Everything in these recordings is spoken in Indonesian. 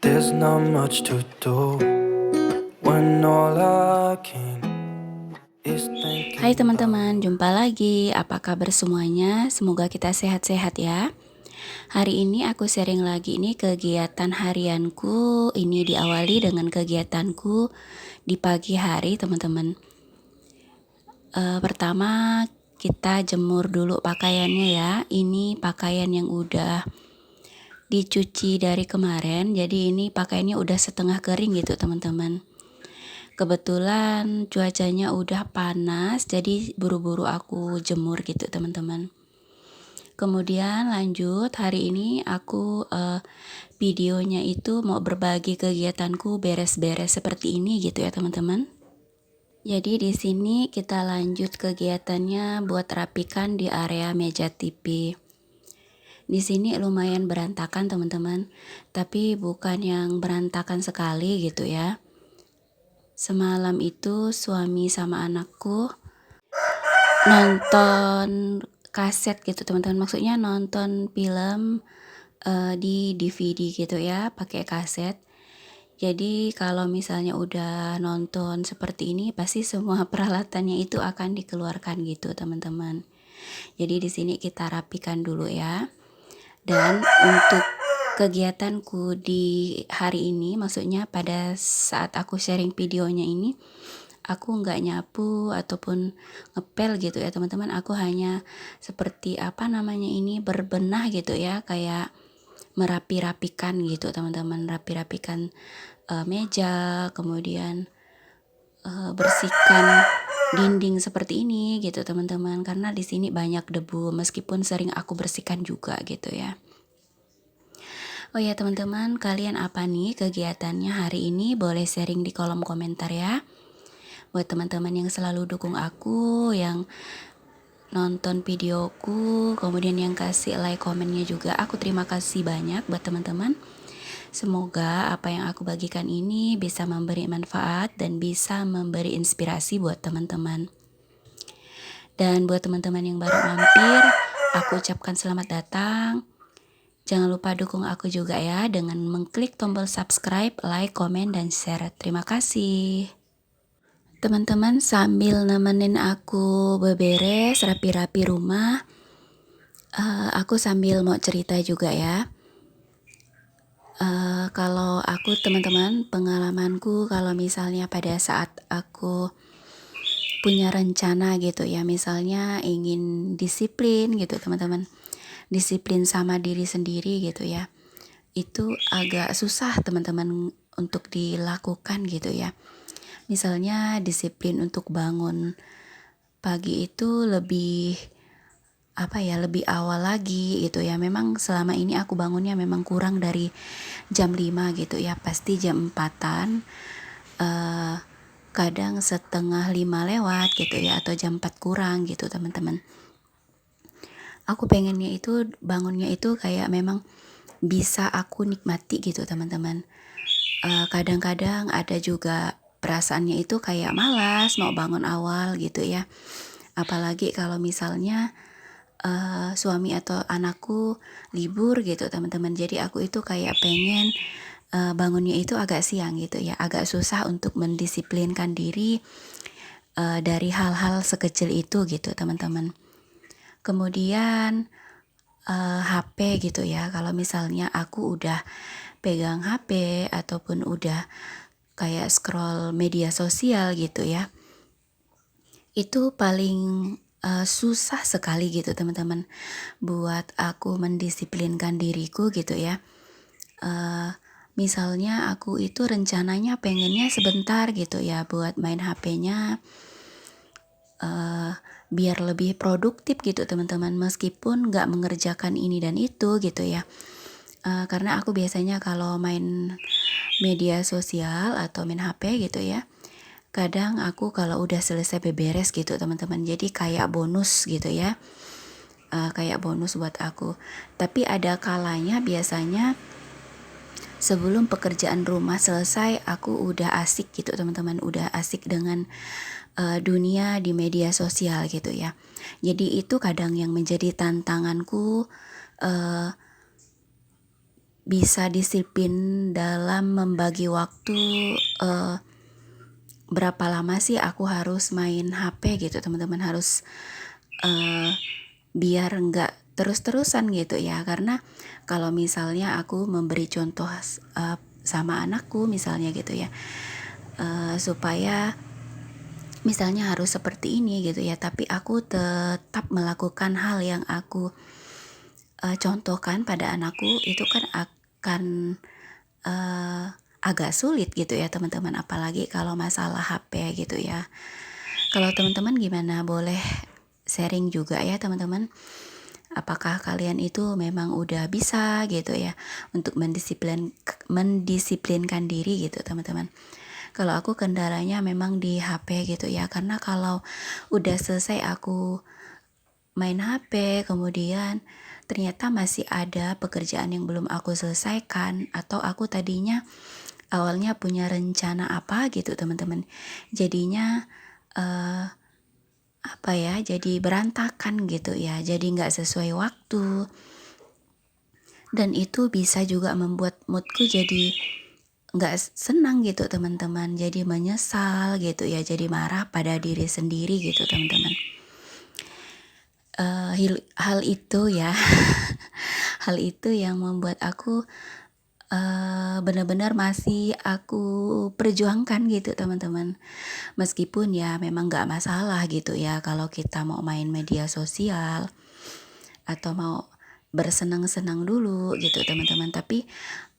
There's not much to do when all I can is Hai thinking teman-teman, about. jumpa lagi. Apa kabar semuanya? Semoga kita sehat-sehat ya. Hari ini aku sharing lagi nih kegiatan harianku. Ini diawali dengan kegiatanku di pagi hari, teman-teman. Pertama, kita jemur dulu pakaiannya ya. Ini pakaian yang udah dicuci dari kemarin. Jadi ini pakaiannya udah setengah kering gitu, teman-teman. Kebetulan cuacanya udah panas, jadi buru-buru aku jemur gitu, teman-teman. Kemudian lanjut, hari ini aku videonya itu mau berbagi kegiatanku beres-beres seperti ini gitu ya, teman-teman. Jadi di sini kita lanjut kegiatannya buat rapikan di area meja TV. Di sini lumayan berantakan, teman-teman, tapi bukan yang berantakan sekali gitu ya. Semalam itu suami sama anakku nonton kaset gitu, teman-teman. Maksudnya nonton film di DVD gitu ya, pakai kaset. Jadi kalau misalnya udah nonton seperti ini, pasti semua peralatannya itu akan dikeluarkan gitu, teman-teman. Jadi di sini kita rapikan dulu ya. Dan untuk kegiatanku di hari ini, maksudnya pada saat aku sharing videonya ini, aku nggak nyapu ataupun ngepel gitu ya, teman-teman. Aku hanya seperti berbenah gitu ya, kayak merapi-rapikan gitu, teman-teman. Rapi-rapikan meja, kemudian bersihkan dinding seperti ini gitu, teman-teman, karena di sini banyak debu meskipun sering aku bersihkan juga gitu ya. Oh ya, teman-teman, kalian apa nih kegiatannya hari ini? Boleh sharing di kolom komentar ya. Buat teman-teman yang selalu dukung aku, yang nonton videoku, kemudian yang kasih like komennya juga, aku terima kasih banyak buat teman-teman. Semoga apa yang aku bagikan ini bisa memberi manfaat dan bisa memberi inspirasi buat teman-teman. Dan buat teman-teman yang baru mampir, aku ucapkan selamat datang. Jangan lupa dukung aku juga ya dengan mengklik tombol subscribe, like, komen, dan share. Terima kasih. Teman-teman sambil nemenin aku beberes, rapi-rapi rumah, aku sambil mau cerita juga ya. Kalau aku, teman-teman, pengalamanku kalau misalnya pada saat aku punya rencana gitu ya, misalnya ingin disiplin gitu, teman-teman, disiplin sama diri sendiri gitu ya, itu agak susah, teman-teman, untuk dilakukan gitu ya. Misalnya disiplin untuk bangun pagi itu lebih lebih awal lagi gitu ya. Memang selama ini aku bangunnya memang kurang dari jam 5 gitu ya, pasti jam 4-an, kadang setengah 5 lewat gitu ya, atau jam 4 kurang gitu, teman-teman. Aku pengennya itu bangunnya itu kayak memang bisa aku nikmati gitu, teman-teman. Kadang-kadang ada juga perasaannya itu kayak malas mau bangun awal gitu ya. Apalagi kalau misalnya suami atau anakku libur gitu, teman-teman. Jadi aku itu kayak pengen bangunnya itu agak siang gitu ya. Agak susah untuk mendisiplinkan diri dari hal-hal sekecil itu gitu, teman-teman. Kemudian HP gitu ya. Kalau misalnya aku udah pegang HP ataupun udah kayak scroll media sosial gitu ya, itu paling susah sekali gitu, teman-teman, buat aku mendisiplinkan diriku gitu ya. Misalnya aku itu rencananya pengennya sebentar gitu ya buat main HP-nya, biar lebih produktif gitu, teman-teman, meskipun nggak mengerjakan ini dan itu gitu ya. Karena aku biasanya kalau main media sosial atau main HP gitu ya, kadang aku kalau udah selesai beberes gitu, teman-teman, jadi kayak bonus gitu ya, kayak bonus buat aku. Tapi ada kalanya biasanya sebelum pekerjaan rumah selesai, aku udah asik gitu, teman-teman, udah asik dengan dunia di media sosial gitu ya. Jadi itu kadang yang menjadi tantanganku bisa disiplin dalam membagi waktu, berapa lama sih aku harus main HP gitu teman-teman, harus biar nggak terus-terusan gitu ya. Karena kalau misalnya aku memberi contoh sama anakku misalnya gitu ya, supaya misalnya harus seperti ini gitu ya, tapi aku tetap melakukan hal yang aku contohkan pada anakku, itu kan akan agak sulit gitu ya teman-teman, apalagi kalau masalah HP gitu ya. Kalau teman-teman gimana? Boleh sharing juga ya teman-teman. Apakah kalian itu memang udah bisa gitu ya untuk mendisiplinkan diri gitu teman-teman. Kalau aku kendalanya memang di HP gitu ya, karena kalau udah selesai aku main HP, kemudian ternyata masih ada pekerjaan yang belum aku selesaikan, atau aku tadinya awalnya punya rencana apa gitu teman-teman, jadinya apa ya, jadi berantakan gitu ya, jadi nggak sesuai waktu, dan itu bisa juga membuat moodku jadi nggak senang gitu teman-teman, jadi menyesal gitu ya, jadi marah pada diri sendiri gitu teman-teman. Hal itu ya hal itu yang membuat aku benar-benar masih aku perjuangkan gitu teman-teman. Meskipun ya memang nggak masalah gitu ya kalau kita mau main media sosial atau mau bersenang-senang dulu gitu teman-teman. Tapi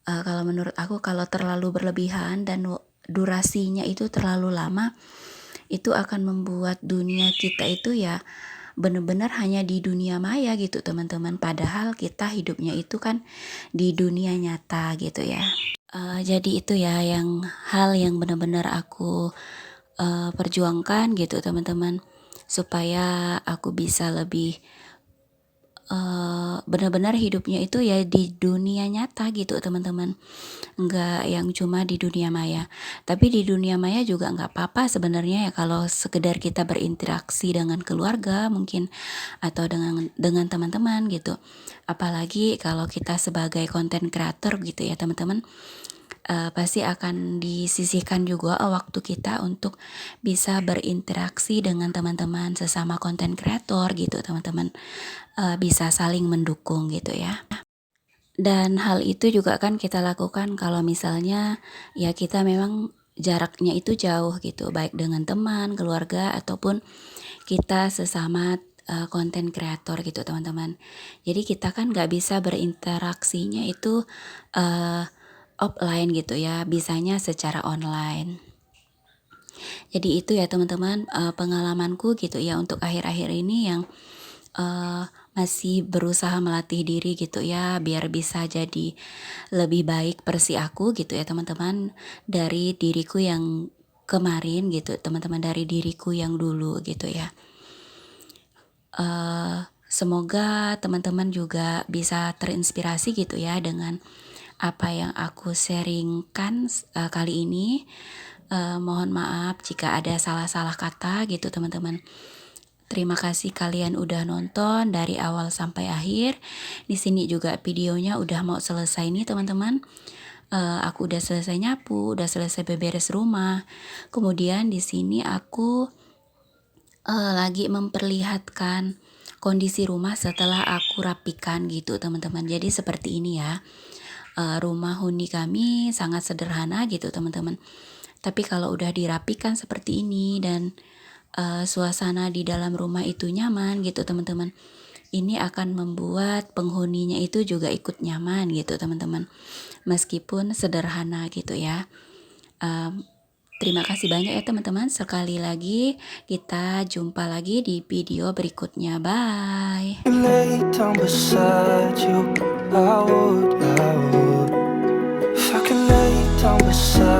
kalau menurut aku kalau terlalu berlebihan dan durasinya itu terlalu lama, itu akan membuat dunia kita itu ya benar-benar hanya di dunia maya gitu teman-teman, padahal kita hidupnya itu kan di dunia nyata gitu ya. Jadi itu ya hal yang benar-benar aku perjuangkan gitu teman-teman, supaya aku bisa lebih benar-benar hidupnya itu ya di dunia nyata gitu teman-teman, nggak yang cuma di dunia maya. Tapi di dunia maya juga nggak apa-apa sebenarnya ya, kalau sekedar kita berinteraksi dengan keluarga mungkin, atau dengan teman-teman gitu. Apalagi kalau kita sebagai content creator gitu ya teman-teman, pasti akan disisihkan juga waktu kita untuk bisa berinteraksi dengan teman-teman sesama content creator gitu teman-teman, bisa saling mendukung gitu ya. Dan hal itu juga kan kita lakukan kalau misalnya ya kita memang jaraknya itu jauh gitu, baik dengan teman, keluarga, ataupun kita sesama konten kreator gitu teman-teman. Jadi kita kan nggak bisa berinteraksinya itu offline gitu ya, bisanya secara online. Jadi itu ya teman-teman, pengalamanku gitu ya untuk akhir-akhir ini yang masih berusaha melatih diri gitu ya, biar bisa jadi lebih baik versi aku gitu ya teman-teman, dari diriku yang kemarin gitu teman-teman, dari diriku yang dulu gitu ya. Semoga teman-teman juga bisa terinspirasi gitu ya dengan apa yang aku sharingkan kali ini. Mohon maaf jika ada salah-salah kata gitu teman-teman. Terima kasih kalian udah nonton dari awal sampai akhir. Di sini juga videonya udah mau selesai nih teman-teman. Aku udah selesai nyapu, udah selesai beberes rumah. Kemudian di sini aku lagi memperlihatkan kondisi rumah setelah aku rapikan gitu teman-teman. Jadi seperti ini ya. Rumah huni kami sangat sederhana gitu teman-teman. Tapi kalau udah dirapikan seperti ini dan suasana di dalam rumah itu nyaman gitu teman-teman, ini akan membuat penghuninya itu juga ikut nyaman gitu teman-teman, meskipun sederhana gitu ya. Terima kasih banyak ya teman-teman. Sekali lagi kita jumpa lagi di video berikutnya. Bye. Lay down beside you, I would. If I could lay down beside